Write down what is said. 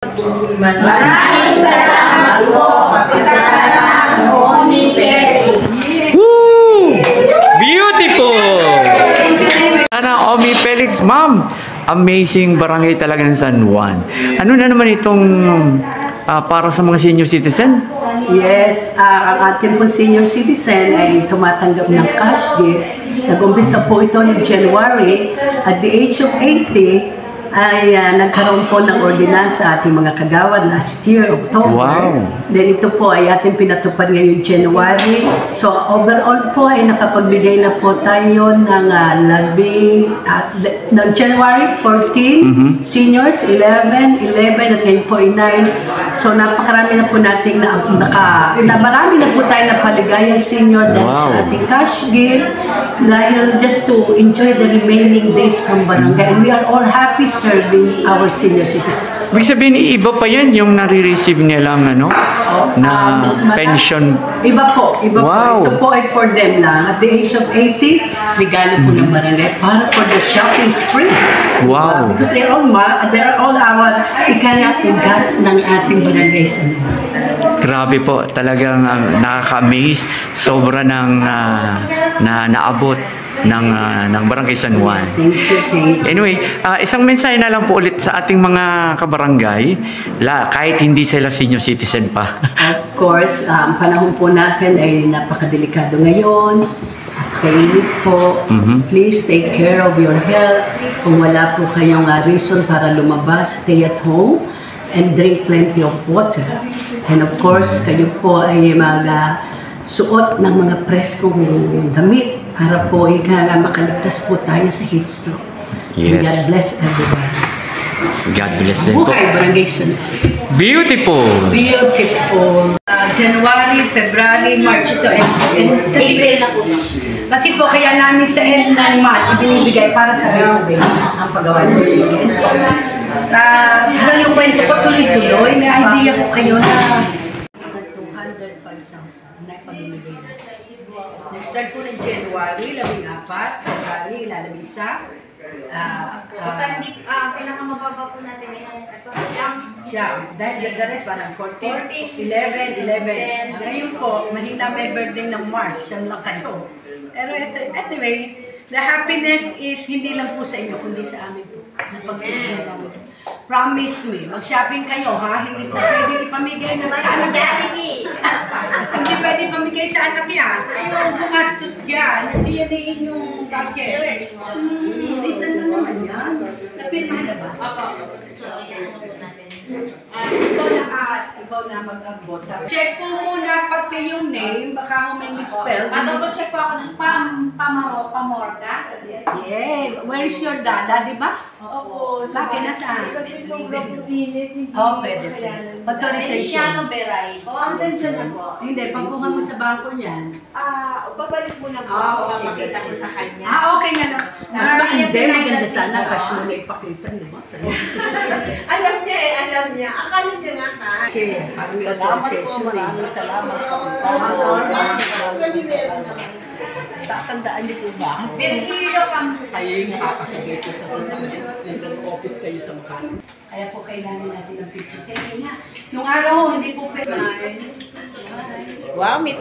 Maraming salamat po, Kapitana Omi Felix. Beautiful! Kapitana Omi Felix, ma'am. Amazing barangay talaga ng San Juan. Ano na naman itong para sa mga senior citizen? Yes, ang ating po senior citizen ay tumatanggap ng cash gift. Nag-umpisa po ito noong January. At the age of 80, ay nagkaroon po ng ordinansa ating mga kagawad last year, October. Wow. Then ito po ay ating pinatupad ngayong January. So overall po ay nakapagbigay na po tayo ng January 14, seniors 11 at ngayon po ay 9. So napakarami na po natin marami na po tayo na paligayang senior dahil sa ating cash gift dahil just to enjoy the remaining days from barangay. And we are all happy serving our senior citizens. Ibig sabihin, iba pa yan yung nare-receive nilang na pension. Iba po. Ito po ay for them lang. At the age of 80, regalo po ng barangay para for the shopping spree. Wow. Because they're all our ikanga-ugat ng ating barangay sa Grabe po, talagang nakaka-amaze. Sobra ng naabot ng Barangay San Juan. Anyway, isang mensahe na lang po ulit sa ating mga kabarangay, kahit hindi sila senior citizen pa. Of course, ang panahon po natin ay napakadelikado ngayon. Kainit po. Please take care of your health. Kung wala po kayong reason para lumabas, stay at home and drink plenty of water. And of course, kayo po ay suot ng mga preskong damit para po makaligtas po tayo sa heat stroke. Yes. God bless everybody. God bless din po. Buhay, Barangay San. Beautiful! Beautiful. January, February, March ito. Kasi po kaya namin sa end ng March ibinibigay para sabay-sabay ang paggawa ng chicken. Parang yung kwento ko tuloy-tuloy. May idea ko kayo na 205,000 na ipamimigay na. Nag-start po ng January, 14, February, 11. Basta hindi, pinakamababa po natin siya. Dahil the rest parang 14, 11. Ngayon po, mahina may birthday ng March, siyang lang kayo. Pero anyway, the happiness is hindi lang po sa inyo, kundi sa amin po. Napagsabihin namin ito. Promise me, mag-shopping kayo, ha? Hindi po pwede ipamigay sa anak yan. Hindi pwede ipamigay sa anak yan. Kayo gumastos dyan, hindi yan inyong budget. Isa na naman yan. Napirmahan na ba? So, yan po natin. Ikaw na mag-abot. Check po muna pati yung name, baka may misspell. Check po ako ng Pamorda. Yeah. Where is your dada, di ba? Opo. Bakit nasaan? Kasi sobrang init. Pwede. Authorization. Cristiano Beray po. Attention na po. Hindi, pagkuha mo sa bangko niyan. Babalik mo na po. Okay. Makita ko sa kanya. Okay na. Mas hindi, maganda sana. Cash mo na ipakita, di ba? Alam niya. Akala niya nga ka. Kasi, parang may authorization. Maraming salamat po. Tatandaan niyo po ba? Virgilio Campo. Kayo yung nakakasabay ko sa office kayo sa Makati. Kaya po kailangan natin ng picture. Kaya nga, nung araw, hindi po pwede. Wow, may